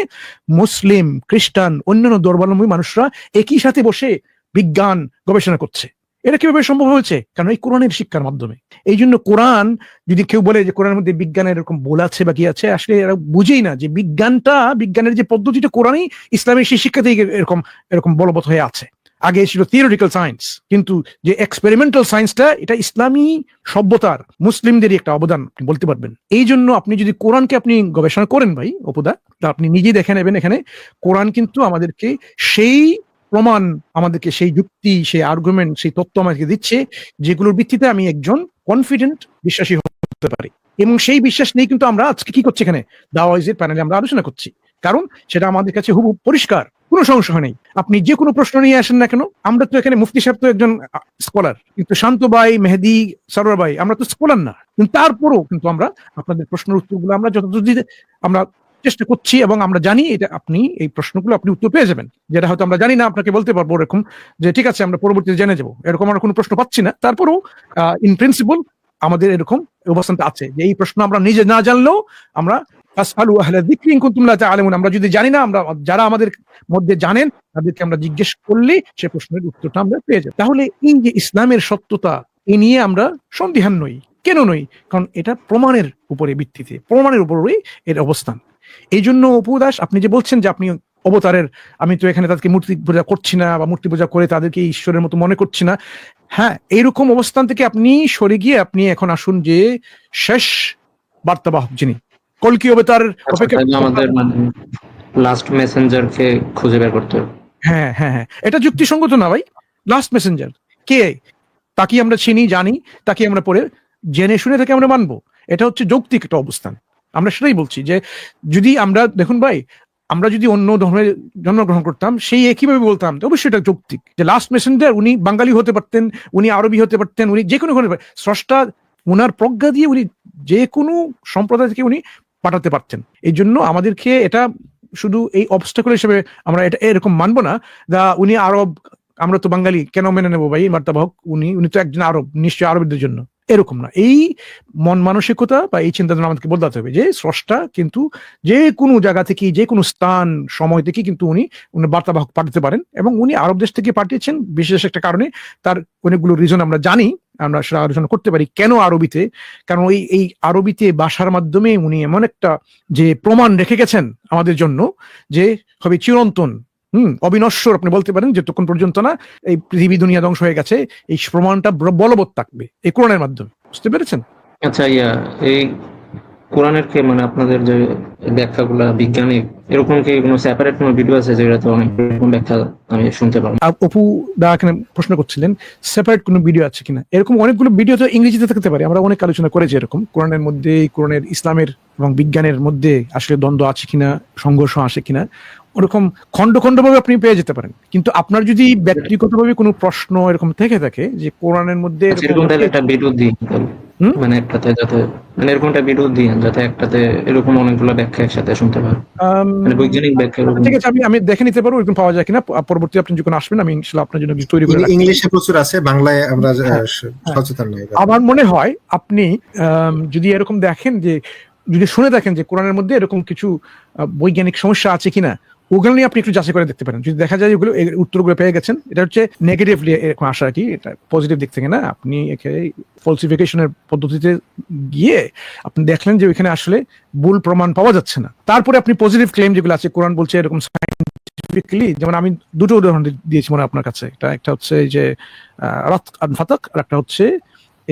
মুসলিম, খ্রিস্টান, অন্যান্য ধর্মাবলম্বী মানুষরা একই সাথে বসে বিজ্ঞান গবেষণা করছে। এটা কিভাবে সম্ভব হয়েছে? কারণ এই কোরআনের শিক্ষার মাধ্যমে। এই জন্য কোরআন, যদি কেউ বলে যে কোরআনের মধ্যে বিজ্ঞানের এরকম বল আছে বা কি আছে, আসলে এরা বুঝেই না যে বিজ্ঞানের যে পদ্ধতিটা কোরআনই ইসলামের সেই শিক্ষাতেই এরকম এরকম বলবৎ হয়ে আছে। আগে ছিল থিওরিটিক্যাল সায়েন্স, কিন্তু যে এক্সপেরিমেন্টাল সায়েন্সটা, এটা ইসলামী সভ্যতার, মুসলিমদেরই একটা অবদান আপনি বলতে পারবেন। এই জন্য আপনি যদি কোরআনকে আপনি গবেষণা করেন ভাই অপুদা, তা আপনি নিজেই দেখে নেবেন এখানে কোরআন কিন্তু আমাদেরকে সেই প্রমাণ, আমাদেরকে সেই যুক্তি, সেই আর্গুমেন্ট, সেই তত্ত্ব আমাদেরকে দিচ্ছে, যেগুলোর ভিত্তিতে আমি একজন কনফিডেন্ট বিশ্বাসী হতে পারি। এবং সেই বিশ্বাস নেই কিন্তু আমরা আজকে কি করছি, এখানে দাওয়াইজের প্যানেলে আমরা আলোচনা করছি, কারণ সেটা আমাদের কাছে হুবহু পরিষ্কার, কোনো সংশয় নেই। আপনি যে কোনো প্রশ্ন নিয়ে আসেন না কেন, আমরা তো এখানে মুফতি সাহেব তো একজন স্কলার, কিন্তু শান্ত ভাই, মেহেদি, সরোয়ার ভাই, আমরা তো স্কলার না, কিন্তু তারপরও কিন্তু আমরা আপনাদের প্রশ্নের উত্তরগুলো আমরা যতদূর দিতে আমরা চেষ্টা করছি, এবং আমরা জানি এটা আপনি এই প্রশ্নগুলো আপনি উত্তর পেয়ে যাবেন, যেটা হয়তো আমরা জানি না, আপনাকে বলতে পারবো এরকম যে ঠিক আছে আমরা পরবর্তীতে জেনে যাবো, এরকম আমরা কোনো প্রশ্ন পাচ্ছি না। তারপরেও ইন প্রিন্সিপল আমাদের এরকম অবস্থানটা আছে যে এই প্রশ্ন আমরা নিজে না জানলেও আমরা ফাসআলু আহলা যিকরি ইন কুনতুম লা তা'লামুন, আমরা যদি জানি না, আমরা যারা আমাদের মধ্যে জানেন তাদেরকে আমরা জিজ্ঞেস করলে সে প্রশ্নের উত্তরটা আমরা পেয়ে যাব। তাহলে এই যে ইসলামের সত্যতা, এ নিয়ে আমরা সন্দিহান নই। কেন নই? কারণ এটা প্রমাণের উপরে ভিত্তিতে, প্রমাণের উপরেই এর অবস্থান। এই জন্য অপু দাস, আপনি যে বলছেন যে আপনি অবতারের, আমি তো এখানে তাদেরকে মূর্তি পূজা করছি না, বা মূর্তি পূজা করে তাদেরকে ঈশ্বরের মতো মনে করছি না, হ্যাঁ, এইরকম অবস্থান থেকে আপনি সরে গিয়ে আপনি এখন আসুন যে শেষ বার্তাবাহক যিনি কলকি অবতারের অপেক্ষা, আমাদের মানে লাস্ট মেসেঞ্জারকে খুঁজে বের করতে হবে। হ্যাঁ হ্যাঁ হ্যাঁ, এটা যুক্তিসঙ্গত না ভাই। লাস্ট মেসেঞ্জার কে? তাকে আমরা চিনি, জানি, তাকে আমরা পরে জেনে শুনে তাকে আমরা মানবো, এটা হচ্ছে যৌক্তিক একটা অবস্থান। আমরা সেটাই বলছি যে যদি আমরা, দেখুন ভাই, আমরা যদি অন্য ধর্মের জন্মগ্রহণ করতাম, সেই একইভাবে বলতাম, অবশ্যই এটা যৌক্তিক যে লাস্ট মেসেঞ্জার উনি বাঙালি হতে পারতেন, উনি আরবি হতে পারতেন, উনি যে কোনো স্রষ্টা, উনার প্রজ্ঞা দিয়ে উনি যে কোনো সম্প্রদায় থেকে উনি পাঠাতে পারতেন। এই জন্য আমাদেরকে এটা শুধু এই অবস্টাকল হিসেবে আমরা এটা এরকম মানবো না, উনি আরব, আমরা তো বাঙালি, কেন মেনে নেবো ভাই বার্তাবাহক, উনি তো একজন আরব, নিশ্চয়ই আরবদের জন্য, এরকম না। এই মন মানসিকতা বা এই চিন্তাধারা আমাদেরকে বদলাতে হবে যে স্রষ্টা কিন্তু যে কোনো জায়গা থেকে, যে কোনো স্থান সময় থেকে কিন্তু উনি বার্তাবাহক পাঠাতে পারেন, এবং উনি আরব দেশ থেকে পাঠিয়েছেন বিশেষ একটা কারণে। তার অনেকগুলো রিজন আমরা জানি, আমরা সেটা আলোচনা করতে পারি কেন আরবিতে। কারণ এই আরবিতে ভাষার মাধ্যমে উনি এমন একটা যে প্রমাণ রেখে গেছেন আমাদের জন্য, যে হবে চিরন্তন, অবিনশ্বর আপনি বলতে পারেন, যতক্ষণ পর্যন্ত না এই পৃথিবী দুনিয়া ধ্বংস হয়ে গেছে, এই প্রমাণটা বলবৎ থাকবে এই কোরআনের মাধ্যমে। বুঝতে পেরেছেন? আচ্ছা, এই কোরআনের কে মানে আপনাদের যে ব্যাখ্যাগুলা বিজ্ঞানিক, এরকম কি কোনো সেপারেট কোনো ভিডিও আছে যেটাতে অনেক রকম ব্যাখ্যা আমি শুনতে পারবো? অপু দা এখানে প্রশ্ন করছিলেন সেপারেট কোনো ভিডিও আছে কিনা। এরকম অনেকগুলো ভিডিও তো ইংরেজিতে থাকতে পারে, আমরা অনেক আলোচনা করেছি এরকম কোরআনের মধ্যে, কোরআনের ইসলামের এবং বিজ্ঞানের মধ্যে আসলে দ্বন্দ্ব আছে কিনা, সংঘর্ষ আসে কিনা, ওরকম খন্ড খন্ড ভাবে আপনি পেয়ে যেতে পারেন। কিন্তু আপনার যদি ব্যক্তিগতভাবে কোনো প্রশ্ন এরকম থেকে থাকে যে কোরআনের মধ্যে এরকম, তাহলে একটা ভিডিও দিই, মানে একটাতে যাতে, মানে এরকম একটা ভিডিও দিই যাতে একটাতে এরকম অনেকগুলো ব্যাখ্যা একসাথে শুনতে পারো, মানে বৈজ্ঞানিক ব্যাখ্যা। ঠিক আছে, আমি দেখে নিতে পারবো এরকম পাওয়া যায় কিনা। পরবর্তী আপনি যখন আসবেন আমি ইনশাআল্লাহ আপনার জন্য তৈরি করে রাখবো। ইংলিশে প্রচুর আছে, বাংলায় আমরা সচেতন নই। আমার মনে হয় আপনি যদি এরকম দেখেন, যে যদি শুনে দেখেন যে কোরআনের মধ্যে এরকম কিছু বৈজ্ঞানিক সমস্যা আছে কিনা, ওগুলো নিয়ে আপনি একটু যাচাই করে দেখতে পারেন। যদি দেখা যায় ওগুলো উত্তরগুলো পেয়ে গেছেন, এটা হচ্ছে নেগেটিভলি এরকম আসা কি, এটা পজিটিভ দিক থেকে না, আপনি ফলসিফিকেশনের পদ্ধতিতে গিয়ে আপনি দেখলেন যে ওইখানে আসলে ভুল প্রমাণ পাওয়া যাচ্ছে না, তারপরে আপনি পজিটিভ ক্লেম যেগুলো আছে কোরআন বলছে এরকম সাইন্টিফিক্যালি, যেমন আমি দুটো উদাহরণ দিয়েছি মনে আপনার কাছে, একটা হচ্ছে এই যে রাত ফাতাক, আর একটা হচ্ছে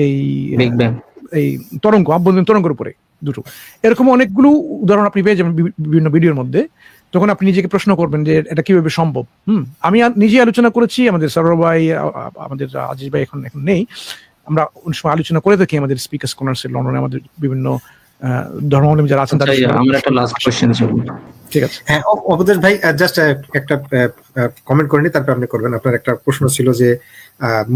এই তরঙ্গ, আভ্যন্তরীণ তরঙ্গের উপরে। দুটো। এরকম অনেকগুলো উদাহরণ আপনি পেয়ে যাবেন বিভিন্ন ভিডিওর মধ্যে। তখন আপনি নিজেকে প্রশ্ন করবেন যে এটা কিভাবে সম্ভব। আমি নিজে আলোচনা করেছি, আমাদের সরোয়ার ভাই, আমাদের আজিজ ভাই এখন নেই, আমরা অনেক সময় আলোচনা করে থাকি আমাদের স্পিকার্স কর্নার্সে লন্ডনে আমাদের বিভিন্ন ধর্মাবলম্বী যারা আছেন তাদের সাথে। আমার একটা লাস্ট কোশ্চেন ছিল। ঠিক আছে। হ্যাঁ, অবদেশ ভাই জাস্ট একটা কমেন্ট করে নি, তারপর আপনি করবেন। আপনার একটা প্রশ্ন ছিল যে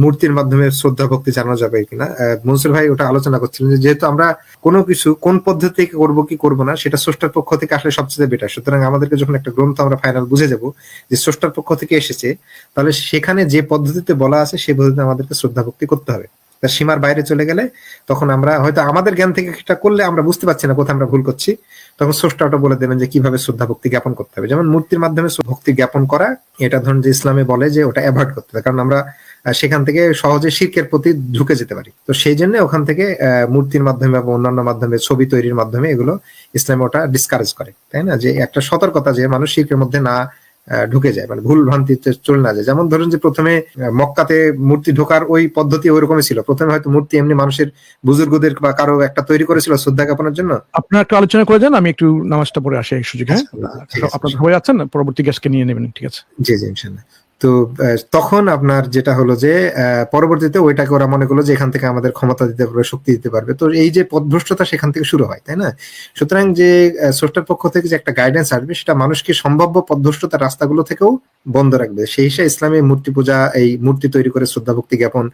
মূর্তির মাধ্যমে শ্রদ্ধা ভক্তি জানানো যাবে কিনা। মনসুর ভাই ওটা আলোচনা করছিলেন যে যেহেতু আমরা কোনো কিছু কোন পদ্ধতি করবো কি করবো না সেটা স্রষ্টার পক্ষ থেকে আসলে সবচেয়ে বেটার। সুতরাং আমাদেরকে যখন একটা গ্রন্থ আমরা ফাইনাল বুঝে যাব যে স্রষ্টার পক্ষ থেকে এসেছে, তাহলে সেখানে যে পদ্ধতিতে বলা আছে সেই পদ্ধতিতে আমাদেরকে শ্রদ্ধা ভক্তি করতে হবে। তার সীমার বাইরে চলে গেলে তখন আমরা হয়তো আমাদের জ্ঞান থেকে এটা করলে আমরা বুঝতে পারছি না কোথায় আমরা ভুল করছি, তখন স্রষ্টা ওটা বলে দেবেন যে কিভাবে শ্রদ্ধা ভক্তি জ্ঞাপন করতে হবে। যেমন মূর্তির মাধ্যমে ভক্তি জ্ঞাপন করা, এটা ধরুন যে ইসলামে বলে যে ওটা অ্যাভয়েড করতে হবে, কারণ আমরা সেখান থেকে সহজে শিরকের প্রতি ঢুকে যেতে পারি। তো সেই জন্য ওখান থেকে মূর্তির মাধ্যমে বা অন্যান্য মাধ্যমে, ছবি তৈরির মাধ্যমে এগুলো ইসলামে ওটা ডিসকারেজ করে, তাই না? যে একটা সতর্কতা যে মানুষ শিরকের মধ্যে না ঢুকে যায়, মানে ভুল ভ্রান্তিতে চলে না যায়। যেমন ধরুন যে প্রথমে মক্কাতে মূর্তি ঢোকার ওই পদ্ধতি ওইরকমই ছিল। প্রথমে হয়তো মূর্তি এমনি মানুষের বুজুর্গদের বা কারো একটা তৈরি করেছিল শ্রদ্ধা জ্ঞাপনের জন্য। আপনার একটু আলোচনা করে যান, আমি একটু নামাজটা পড়ে আসি এই সুযোগে। হ্যাঁ, ঠিক আছে, আপনার সবাই আছেন, পরবর্তী গ্যাসকে নিয়ে নেবেন। ঠিক আছে, জি জি ইনশাল্লাহ। তো তখন আপনার যেটা হলো যে পরবর্তীতে ওইটাকে ওরা মনে করলো যে এখান থেকে আমাদের ক্ষমতা দিতে পারবে, শক্তি দিতে পারবে। তো এই যে পথভ্রষ্টতা সেখান থেকে শুরু হয়, তাই না? সুতরাং যে স্রষ্টার পক্ষ থেকে যে একটা গাইডেন্স আসবে সেটা মানুষকে সম্ভাব্য পথভ্রষ্টতার রাস্তাগুলো থেকেও বন্ধ রাখবে। সেই হিসাবে ইসলামে মূর্তি পূজা, এই মূর্তি তৈরি করে শ্রদ্ধা ভক্তি জ্ঞাপন,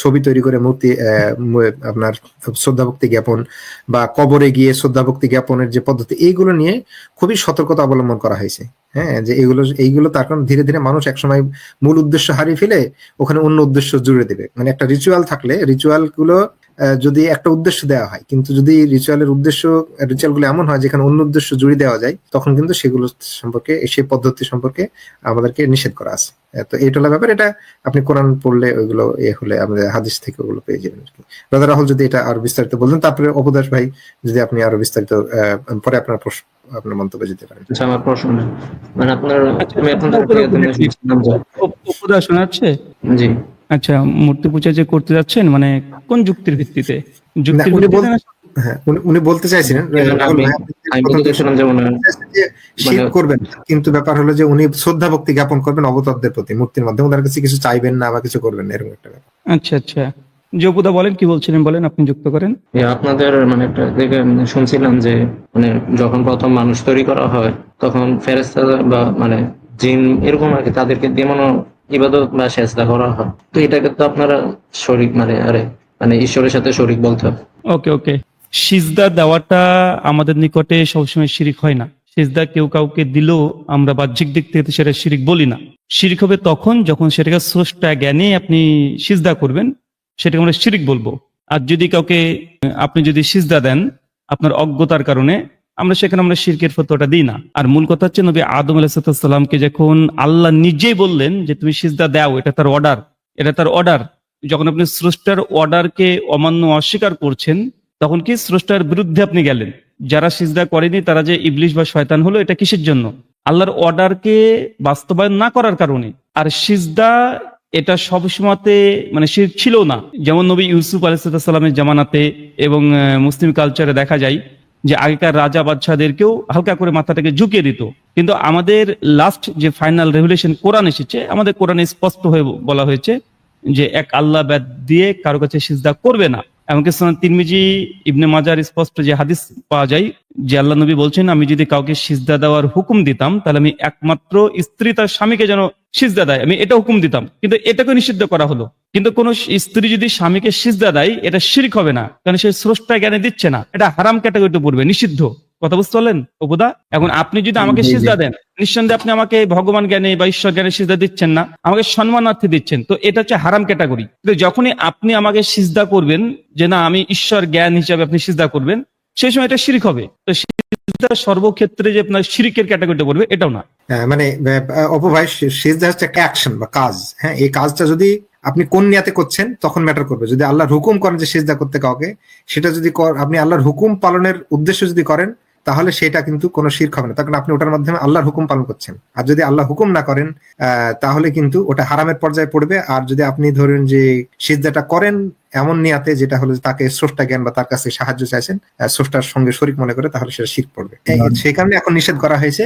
ছবি তৈরি করে মূর্তি আপনার শ্রদ্ধা ভক্তি জ্ঞাপন, বা কবরে গিয়ে শ্রদ্ধা ভক্তি জ্ঞাপনের যে পদ্ধতি, এইগুলো নিয়ে খুবই সতর্কতা অবলম্বন করা হয়েছে। হ্যাঁ, যে এইগুলো তার কারণ ধীরে ধীরে মানুষ একসময় মূল উদ্দেশ্য হারিয়ে ফেলে ওখানে অন্য উদ্দেশ্য জুড়ে দেবে। মানে একটা রিচুয়াল থাকলে রিচুয়াল গুলো যদি একটা উদ্দেশ্য দেওয়া হয়, কিন্তু যদি রিচুয়াল গুলো এমন হয় যেখানে অন্য উদ্দেশ্য জুড়ে দেওয়া যায়, তখন কিন্তু সেগুলো সম্পর্কে, সেই পদ্ধতি সম্পর্কে আমাদেরকে নিষেধ করা আছে। তো এইটা হলো ব্যাপার। এটা আপনি কোরআন পড়লে ওইগুলো হলে আমাদের হাদিস থেকে ওগুলো পেয়ে যাবেন আর কি। দাদা রাহুল যদি এটা আরো বিস্তারিত বলতেন, তারপরে অপদাস ভাই যদি আপনি আরো বিস্তারিত পরে আপনার মন্তব্য দিতে পারেন। আচ্ছা, আমার প্রশ্ন মানে আপনার আমি এখন উপদেশ শোনা যাচ্ছে। জি আচ্ছা, মূর্তি পূজা যে করতে যাচ্ছেন, মানে কোন যুক্তির ভিত্তিতে? যুক্তির উনি ভিত্তিতে না? হ্যাঁ, উনি বলতে চাইছিলেন আমি বলতে চাইছিলাম যে শিরক করবেন না, কিন্তু ব্যাপার হলো যে উনি শ্রদ্ধা ভক্তি জ্ঞাপন করবেন অবতারদের প্রতি মূর্তির মাধ্যমে, ওনার কাছে কিছু চাইবেন না বা কিছু করবেন না, এরকম একটা ব্যাপার। আচ্ছা আচ্ছা, জপুদা বলেন, কি বলছিলেন বলেন, আপনি যুক্ত করেন। আপনাদের মানে একটা থেকে শুনছিলাম যে মানে যখন প্রথম মানুষ তৈরি করা হয় তখন ফেরেশতা বা মানে জিন এরকম আর কি, তাদেরকে দিয়ে ইবাদত বা সেজদা করা হয়। তো এটাকে তো আপনারা শরীক মানে ঈশ্বরের সাথে শরীক বলতে হবে। ওকে ওকে, সিজদা দেওয়াটা আমাদের নিকটে সবসময় শিরিক হয় না। সিজদা কেউ কাউকে দিলেও আমরা বাহ্যিক দিক থেকে সেটা শিরিক বলি না। শিরিক হবে তখন যখন সেটাকে স্রষ্টা জ্ঞানে আপনি সিজদা করবেন, সেটাকে আমরা শিরিক বলবো। আর যদি কাউকে আপনি যদি সিজদা দেন আপনার অজ্ঞতার কারণে, আমরা শিরকের ফতোয়াটা দিই না। আর মূল কথা হচ্ছে নবী আদম আলাইহিস সালামকে যখন আল্লাহ নিজেই বললেন যে তুমি সিজদা দাও, এটা তার অর্ডার। যখন আপনি স্রষ্টার অর্ডারকে অমান্য অস্বীকার করছেন, তখন কি স্রষ্টার বিরুদ্ধে আপনি গেলেন। যারা সিজদা করেনি তারা যে ইবলিশ বা শয়তান হলো, এটা কিসের জন্য? আল্লাহর অর্ডারকে বাস্তবায়ন না করার কারণে। আর সিজদা এটা সব সময়তে মানে শিরক ছিল না। যেমন নবী ইউসুফ আলাইহিস সালামের জামানাতে এবং মুসলিম কালচারে দেখা যায় যে আগেকার রাজা বাদশাদেরকেও হালকা করে মাথাটাকে ঝুঁকিয়ে দিত। কিন্তু আমাদের লাস্ট যে ফাইনাল রেভুলেশন কোরআন এসেছে, আমাদের কোরআনে স্পষ্ট হয়ে বলা হয়েছে যে এক আল্লাহ বাদ দিয়ে কারো কাছে সিজদা করবে না। এমনকি সুনান তিরমিজি, ইবনে মাজার স্পষ্ট যে হাদিস পাওয়া যায় যে আল্লাহ নবী বলছেন, আমি যদি কাউকে সিজদা দেওয়ার হুকুম দিতাম তাহলে আমি একমাত্র স্ত্রী তার স্বামীকে যেন সিজদা দেয়, আমি এটা হুকুম দিতাম। কিন্তু এটাকে নিষিদ্ধ করা হলো। কিন্তু কোন স্ত্রী যদি স্বামীকে সিজদা দেয়, এটা শিরক হবে না, কারণ সে স্রষ্টা জ্ঞানে দিচ্ছে না, এটা হারাম ক্যাটাগরিতে পড়বে, নিষিদ্ধ। কথা বুঝতে পারলেন উপদা? এখন আপনি যদি আমাকে সিজদা দেন, নিঃসন্দেহে আপনি আমাকে ভগবান জ্ঞানে বা ঈশ্বর জ্ঞানে সিজদা দিচ্ছেন না, আমাকে সম্মানার্থে দিচ্ছেন। তো এটা হচ্ছে হারাম ক্যাটাগরি। কিন্তু যখনই আপনি আমাকে সিজদা করবেন যে না আমি ঈশ্বর জ্ঞান হিসাবে আপনি সিজদা করবেন, সেই সময় এটা শিরক হবে। তো সিজদা সর্বক্ষেত্রে যে আপনার শিরকের ক্যাটাগরিতে পড়বে এটাও না। মানে অপভাই, সিজদা হচ্ছে একটা অ্যাকশন বা কাজ। হ্যাঁ, এই কাজটা যদি আপনি কোন নিয়াতে করছেন তখন ম্যাটার করবে। যদি আল্লাহর হুকুম করেন যে সিজদা করতে কাউকে, সেটা যদি আপনি আল্লাহর হুকুম পালনের উদ্দেশ্য যদি করেন, তাহলে সেটা কিন্তু কোনো শিরক হবে না, তখন আপনি ওটার মাধ্যমে আল্লাহর হুকুম পালন করছেন। আর যদি আল্লাহ হুকুম না করেন তাহলে কিন্তু ওটা হারামের পর্যায়ে পড়বে। আর যদি আপনি ধরেন যে সিজদাটা করেন এমন নিয়াতে যেটা হলো যে তাকে স্রষ্টা জ্ঞান বা তার কাছে সাহায্য চাইছেন, স্রষ্টার সঙ্গে শরীক মনে করে, তাহলে সেটা শিরক পড়বে। সেই কারণে এখন নিষেধ করা হয়েছে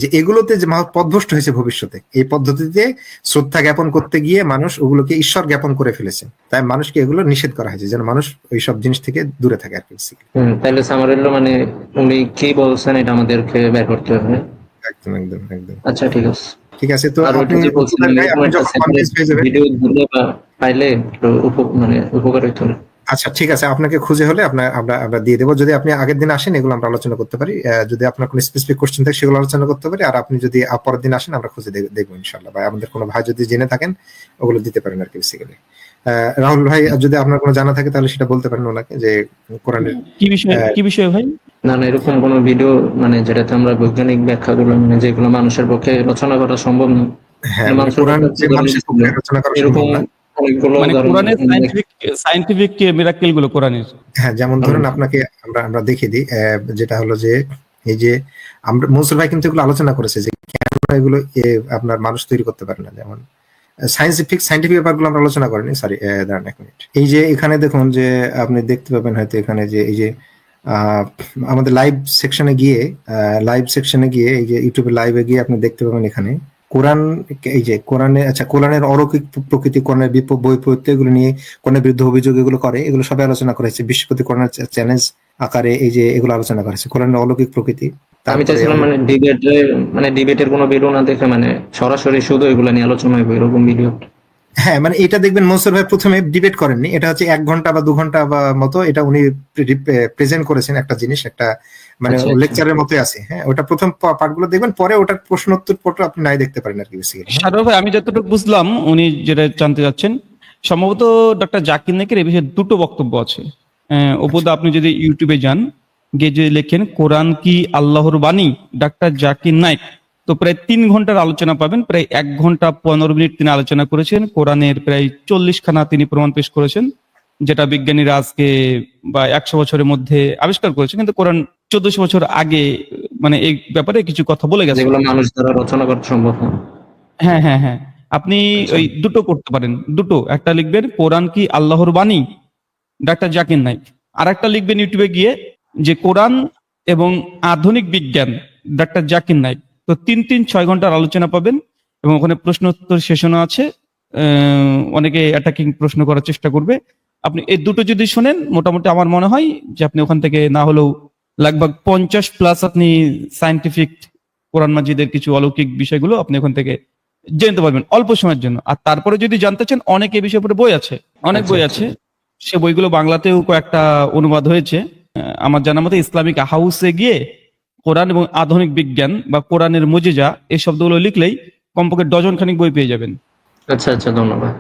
যে এগুলোতে যে মানুষ পথভ্রষ্ট হয়েছে ভবিষ্যতে, এই পদ্ধতিতে শ্রদ্ধা জ্ঞাপন করতে গিয়ে মানুষ ওগুলোকে ঈশ্বর জ্ঞাপন করে ফেলেছে। তাই মানুষকে এগুলো নিষেধ করা হয়েছে যেন মানুষ ওইসব জিনিস থেকে দূরে থাকে আর কি। তাহলে সামারিল্লো মানে উনি কি বলছেন এটা আমাদেরকে বের করতে হবে। একদম একদম একদম। আচ্ছা ঠিক আছে। ঠিক আছে, তো আর ওইটা আপনি যে বলছিলেন আপনি যখন কনফিউজ হয়ে যাবেন, ভিডিও দিলে বা পাইলে একটু মানে উপকার হইতো। আচ্ছা ঠিক আছে, আপনাকে খুঁজে হলে আমরা দিয়ে দেবো। যদি আপনি আগের দিন আসেন এগুলো আমরা আলোচনা করতে পারি, যদি আপনার কোনো স্পেসিফিক কোশ্চেন থাকে সেগুলো আলোচনা করতে পারি। আর আপনি যদি পরের দিন আসেন আমরা খুঁজে দেখবো ইনশাল্লাহ। বা আমাদের কোনো ভাই যদি জেনে থাকেন ওগুলো দিতে পারেন আর কি বেসিক্যালি। রাহুল ভাই, যদি আপনার কোনো জানা থাকে তাহলে সেটা বলতে পারেন ওনাকে, যে কোরআনের কি বিষয় ভাই? না এরকম কোনো ভিডিও মানে যেটাতে আমরা বৈজ্ঞানিক ব্যাখ্যাগুলো মানে যেগুলো মানুষের পক্ষে রচনা করা সম্ভব না, হ্যাঁ, কোরআন যে মানুষের পক্ষে রচনা করা সম্ভব এরকম না। অনেকগুলো মানে কোরআনের সায়েন্টিফিক মিরাকেল গুলো কোরআনের। হ্যাঁ, যেমন ধরুন আপনাকে আমরা দেখিয়ে দিই, যেটা হলো যে এই যে আমরা মনসুর ভাই কিন্তু এগুলো আলোচনা করেছে যে কেন এগুলো আপনার মানুষ তৈরি করতে পারে না। যেমন সাইন্টিফিক ব্যাপারগুলো আমরা আলোচনা করিনি, সরি দাঁড়ান এক মিনিট। এই যে এখানে দেখুন যে আপনি দেখতে পাবেন হয়তো এখানে যে এই যে আমাদের লাইভ সেকশনে গিয়ে এই যে ইউটিউবে লাইভে গিয়ে আপনি দেখতে পাবেন এখানে কোরআন, এই যে কোরআনের অলৌকিক প্রকৃতি, কোরআনের বৈপরীত্য, এগুলো নিয়ে কোরআনের বিরুদ্ধে অভিযোগ এগুলো করে, এগুলো সবাই আলোচনা করা হয়েছে। বিশ্বপ্রতি কোরআনের চ্যালেঞ্জ আকারে এই যে এগুলো আলোচনা করা হয়েছে, কোরআনের অলৌকিক প্রকৃতি। আমি চাইছিলাম মানে ডিবেটের কোনো ভিডিও না দেখে মানে সরাসরি শুধু এগুলো নিয়ে আলোচনা হবে এরকম ভিডিও। হ্যাঁ, মানে এটা দেখবেন মনসুর ভাই প্রথমে ডিবেট করেননি, এটা হচ্ছে 1 ঘন্টা বা 2 ঘন্টা বা মতো এটা উনি প্রেজেন্ট করেছেন, একটা জিনিস একটা মানে লেকচারের মতোই আছে। হ্যাঁ, ওটা প্রথম পার্টগুলো দেখবেন, পরে ওটার প্রশ্ন উত্তর পত্র আপনি নাই দেখতে পারেন আর কি বেসিক্যালি। সারোয়ার ভাই, আমি যতটুকু বুঝলাম উনি যেটা জানতে যাচ্ছেন, সম্ভবত ডক্টর জাকির নাইকের এই বিষয়ে দুটো বক্তব্য আছে। উপদা আপনি যদি ইউটিউবে যান, গিয়ে যদি লেখেন কোরআন কি আল্লাহর বাণী, ডক্টর জাকির নাইক, তো প্রায় 3 ঘন্টার আলোচনা পাবেন। প্রায় 1 ঘন্টা 15 মিনিট তিনি আলোচনা করেছেন। কোরআনের প্রায় 40 খানা তিনি প্রমাণ পেশ করেছেন, যেটা বিজ্ঞানীরা আজকে বা 100 বছরের মধ্যে আবিষ্কার করেছে, কিন্তু কোরআন 1400 বছর আগে মানে এই ব্যাপারে কিছু কথা বলে গেছে, যেগুলো মানুষ দ্বারা রচনা করা সম্ভব না। হ্যাঁ হ্যাঁ হ্যাঁ, আপনি ওই দুটো করতে পারেন, দুটো। একটা লিখবেন কোরআন কি আল্লাহর বাণী, ডাক্তার জাকির নাইক। আর একটা লিখবেন ইউটিউবে গিয়ে যে কোরআন এবং আধুনিক বিজ্ঞান, ডাক্তার জাকির নাইক। তো 3-6 ঘন্টার আলোচনা পাবেন, এবং ওখানে প্রশ্ন উত্তর সেশনও আছে। অনেকে অ্যাটাকিং প্রশ্ন করার চেষ্টা করবে। আপনি এই দুটো যদি শোনেন, মোটামুটি আমার মনে হয় যে আপনি ওখান থেকে না হলেও লাগভাগ 50+ আপনি সায়েন্টিফিক কোরআন মাজিদের কিছু অলৌকিক বিষয়গুলো আপনি ওখান থেকে জানতে পারবেন অল্প সময়ের জন্য। আর তারপরে যদি জানতে চান, অনেক এই বিষয়ের উপরে বই আছে, অনেক বই আছে। সে বইগুলো বাংলাতেও কয়েকটা অনুবাদ হয়েছে। আমার জানা মতে ইসলামিক হাউসে গিয়ে কোরআন এবং আধুনিক বিজ্ঞান বা কোরআনের মুজিজা এই শব্দগুলো লিখলেই কমপক্ষে 12 খানিক বই পেয়ে যাবেন। আচ্ছা ধন্যবাদ।